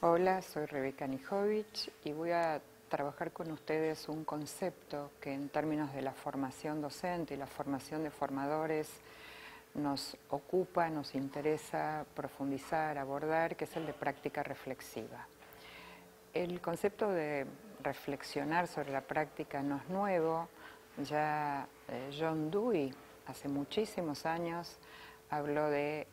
Hola, soy Rebeca Nijovic y voy a trabajar con ustedes un concepto que en términos de la formación docente y la formación de formadores nos ocupa, nos interesa profundizar, abordar, que es el de práctica reflexiva. El concepto de reflexionar sobre la práctica no es nuevo, ya John Dewey hace muchísimos años habló de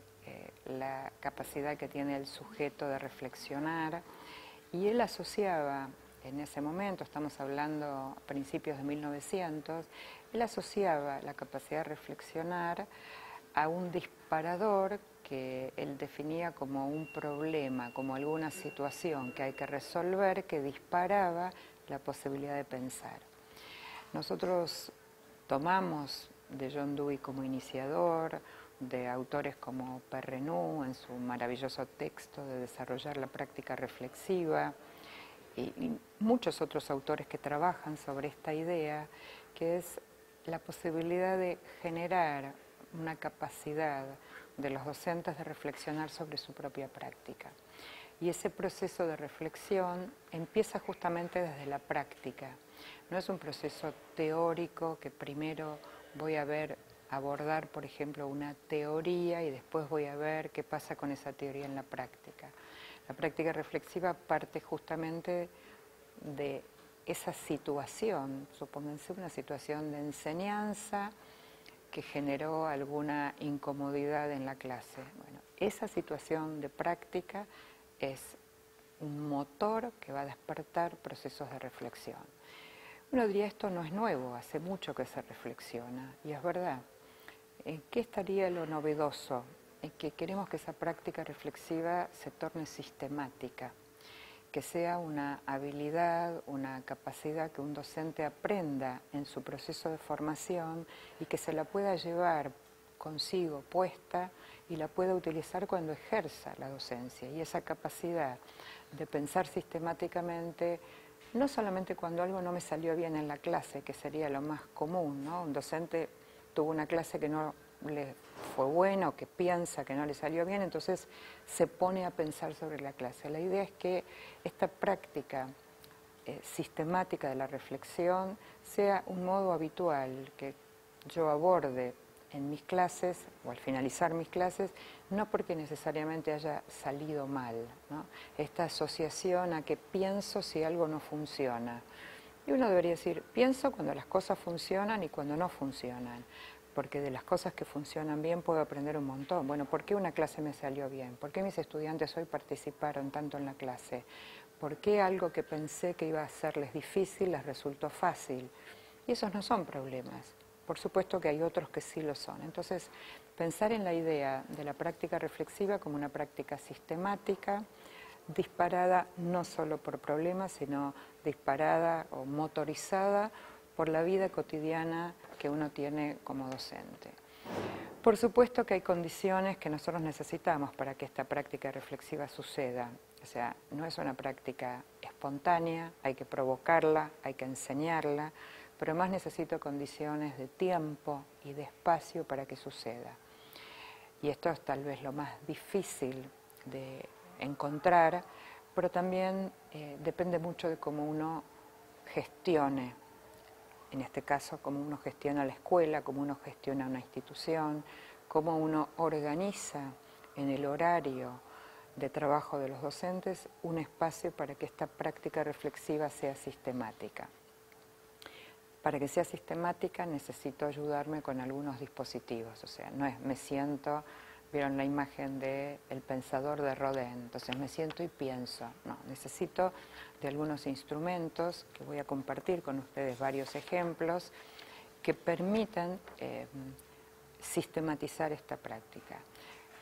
la capacidad que tiene el sujeto de reflexionar y él asociaba en ese momento, estamos hablando a principios de 1900, él asociaba la capacidad de reflexionar a un disparador que él definía como un problema, como alguna situación que hay que resolver que disparaba la posibilidad de pensar. Nosotros tomamos de John Dewey como iniciador, de autores como Perrenou en su maravilloso texto de desarrollar la práctica reflexiva y muchos otros autores que trabajan sobre esta idea, que es la posibilidad de generar una capacidad de los docentes de reflexionar sobre su propia práctica. Y ese proceso de reflexión empieza justamente desde la práctica. No es un proceso teórico que primero voy a abordar, por ejemplo, una teoría y después voy a ver qué pasa con esa teoría en la práctica. La práctica reflexiva parte justamente de esa situación, supónganse una situación de enseñanza que generó alguna incomodidad en la clase. Bueno, esa situación de práctica es un motor que va a despertar procesos de reflexión. Uno diría, esto no es nuevo, hace mucho que se reflexiona, y es verdad. ¿En qué estaría lo novedoso? En que queremos que esa práctica reflexiva se torne sistemática, que sea una habilidad, una capacidad que un docente aprenda en su proceso de formación y que se la pueda llevar consigo puesta y la pueda utilizar cuando ejerza la docencia. Y esa capacidad de pensar sistemáticamente, no solamente cuando algo no me salió bien en la clase, que sería lo más común, ¿no? Un docente tuvo una clase que no le fue buena o que piensa que no le salió bien, entonces se pone a pensar sobre la clase. La idea es que esta práctica sistemática de la reflexión sea un modo habitual que yo aborde en mis clases o al finalizar mis clases, no porque necesariamente haya salido mal, ¿no? Esta asociación a que pienso si algo no funciona. Y uno debería decir, pienso cuando las cosas funcionan y cuando no funcionan, porque de las cosas que funcionan bien puedo aprender un montón. Bueno, ¿por qué una clase me salió bien? ¿Por qué mis estudiantes hoy participaron tanto en la clase? ¿Por qué algo que pensé que iba a serles difícil les resultó fácil? Y esos no son problemas. Por supuesto que hay otros que sí lo son. Entonces, pensar en la idea de la práctica reflexiva como una práctica sistemática, disparada no solo por problemas, sino disparada o motorizada por la vida cotidiana que uno tiene como docente. Por supuesto que hay condiciones que nosotros necesitamos para que esta práctica reflexiva suceda. O sea, no es una práctica espontánea, hay que provocarla, hay que enseñarla, pero además necesito condiciones de tiempo y de espacio para que suceda. Y esto es tal vez lo más difícil de encontrar, pero también depende mucho de cómo uno gestione, en este caso, cómo uno gestiona la escuela, cómo uno gestiona una institución, cómo uno organiza en el horario de trabajo de los docentes un espacio para que esta práctica reflexiva sea sistemática. Para que sea sistemática necesito ayudarme con algunos dispositivos, o sea, no es me siento, vieron la imagen del pensador de Rodin, entonces me siento y pienso, no, necesito de algunos instrumentos que voy a compartir con ustedes varios ejemplos que permitan sistematizar esta práctica.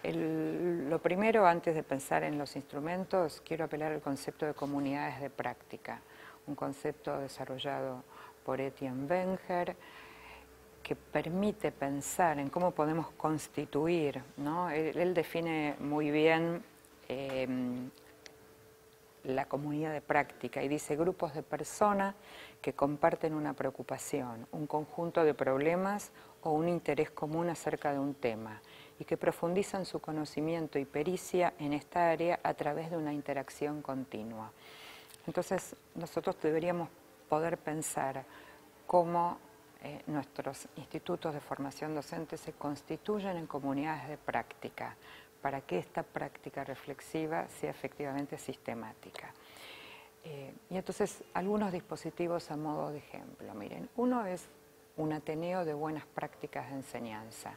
Lo primero, antes de pensar en los instrumentos, quiero apelar al concepto de comunidades de práctica, un concepto desarrollado por Etienne Wenger, que permite pensar en cómo podemos constituir, ¿no? Él define muy bien la comunidad de práctica y dice grupos de personas que comparten una preocupación, un conjunto de problemas o un interés común acerca de un tema y que profundizan su conocimiento y pericia en esta área a través de una interacción continua. Entonces, nosotros deberíamos poder pensar cómo nuestros institutos de formación docente se constituyen en comunidades de práctica, para que esta práctica reflexiva sea efectivamente sistemática. Y entonces, algunos dispositivos a modo de ejemplo. Miren, uno es un ateneo de buenas prácticas de enseñanza.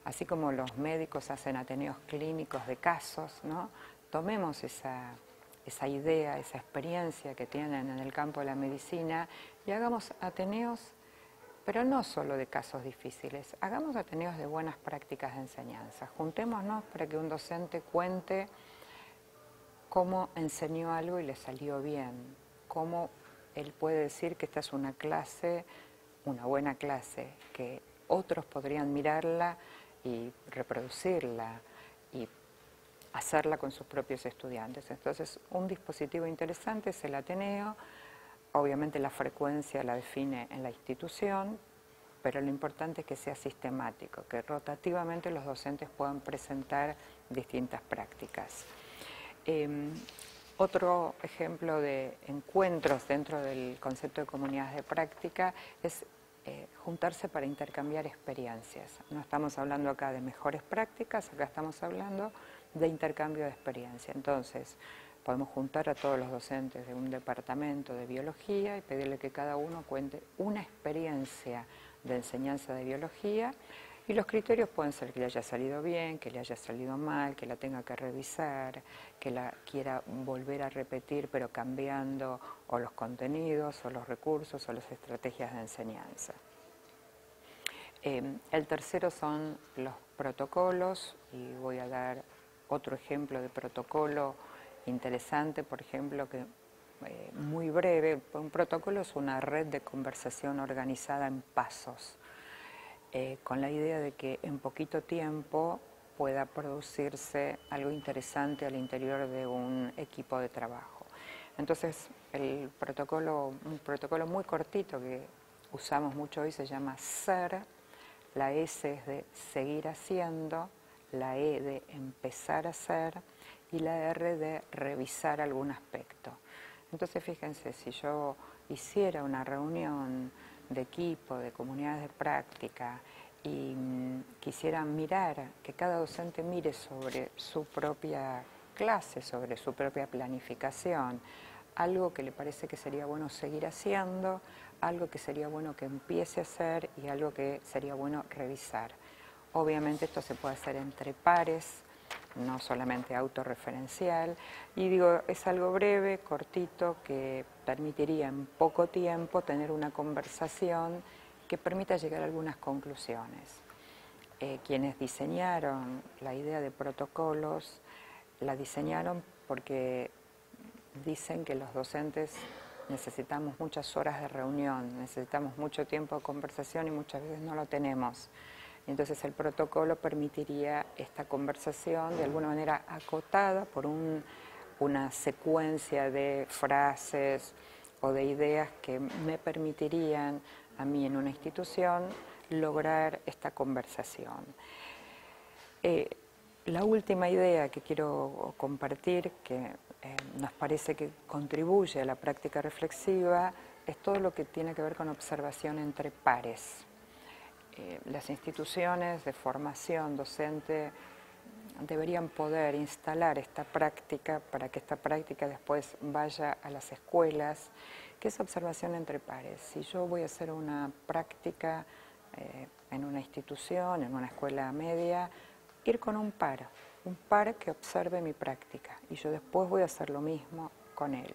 Así como los médicos hacen ateneos clínicos de casos, ¿no? Tomemos esa idea, esa experiencia que tienen en el campo de la medicina y hagamos ateneos, pero no solo de casos difíciles, hagamos ateneos de buenas prácticas de enseñanza. Juntémonos para que un docente cuente cómo enseñó algo y le salió bien, cómo él puede decir que esta es una clase, una buena clase, que otros podrían mirarla y reproducirla y hacerla con sus propios estudiantes. Entonces, un dispositivo interesante es el Ateneo. Obviamente la frecuencia la define en la institución, pero lo importante es que sea sistemático, que rotativamente los docentes puedan presentar distintas prácticas. Otro ejemplo de encuentros dentro del concepto de comunidades de práctica es juntarse para intercambiar experiencias. No estamos hablando acá de mejores prácticas, acá estamos hablando de intercambio de experiencia. Entonces, podemos juntar a todos los docentes de un departamento de biología y pedirle que cada uno cuente una experiencia de enseñanza de biología, y los criterios pueden ser que le haya salido bien, que le haya salido mal, que la tenga que revisar, que la quiera volver a repetir pero cambiando o los contenidos o los recursos o las estrategias de enseñanza. El tercero son los protocolos, y voy a dar otro ejemplo de protocolo interesante, por ejemplo, que muy breve. Un protocolo es una red de conversación organizada en pasos, con la idea de que en poquito tiempo pueda producirse algo interesante al interior de un equipo de trabajo. Entonces, un protocolo muy cortito que usamos mucho hoy se llama SER. La S es de seguir haciendo, la E de empezar a hacer y la R de revisar algún aspecto. Entonces, fíjense, si yo hiciera una reunión de equipo, de comunidades de práctica, y quisiera mirar, que cada docente mire sobre su propia clase, sobre su propia planificación, algo que le parece que sería bueno seguir haciendo, algo que sería bueno que empiece a hacer y algo que sería bueno revisar. Obviamente esto se puede hacer entre pares, no solamente autorreferencial, y digo, es algo breve, cortito, que permitiría en poco tiempo tener una conversación que permita llegar a algunas conclusiones. Quienes diseñaron la idea de protocolos, la diseñaron porque dicen que los docentes necesitamos muchas horas de reunión, necesitamos mucho tiempo de conversación y muchas veces no lo tenemos. Entonces el protocolo permitiría esta conversación de alguna manera acotada por una secuencia de frases o de ideas que me permitirían a mí en una institución lograr esta conversación. La última idea que quiero compartir, que nos parece que contribuye a la práctica reflexiva, es todo lo que tiene que ver con observación entre pares. Las instituciones de formación docente deberían poder instalar esta práctica para que esta práctica después vaya a las escuelas, que es observación entre pares. Si yo voy a hacer una práctica en una institución, en una escuela media, ir con un par que observe mi práctica y yo después voy a hacer lo mismo con él.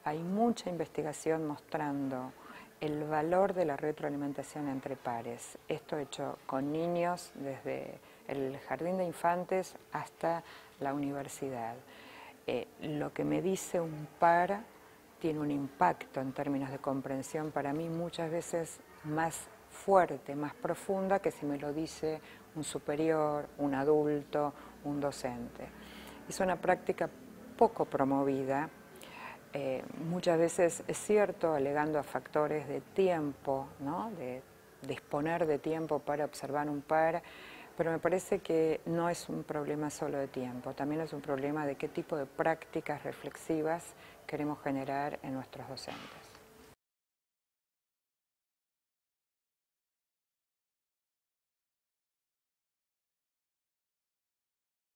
Hay mucha investigación mostrando el valor de la retroalimentación entre pares. Esto hecho con niños desde el jardín de infantes hasta la universidad. Lo que me dice un par tiene un impacto en términos de comprensión para mí muchas veces más fuerte, más profunda que si me lo dice un superior, un adulto, un docente. Es una práctica poco promovida. Muchas veces es cierto, alegando a factores de tiempo, ¿no? De disponer de tiempo para observar un par, Pero me parece que no es un problema solo de tiempo, también es un problema de qué tipo de prácticas reflexivas queremos generar en nuestros docentes.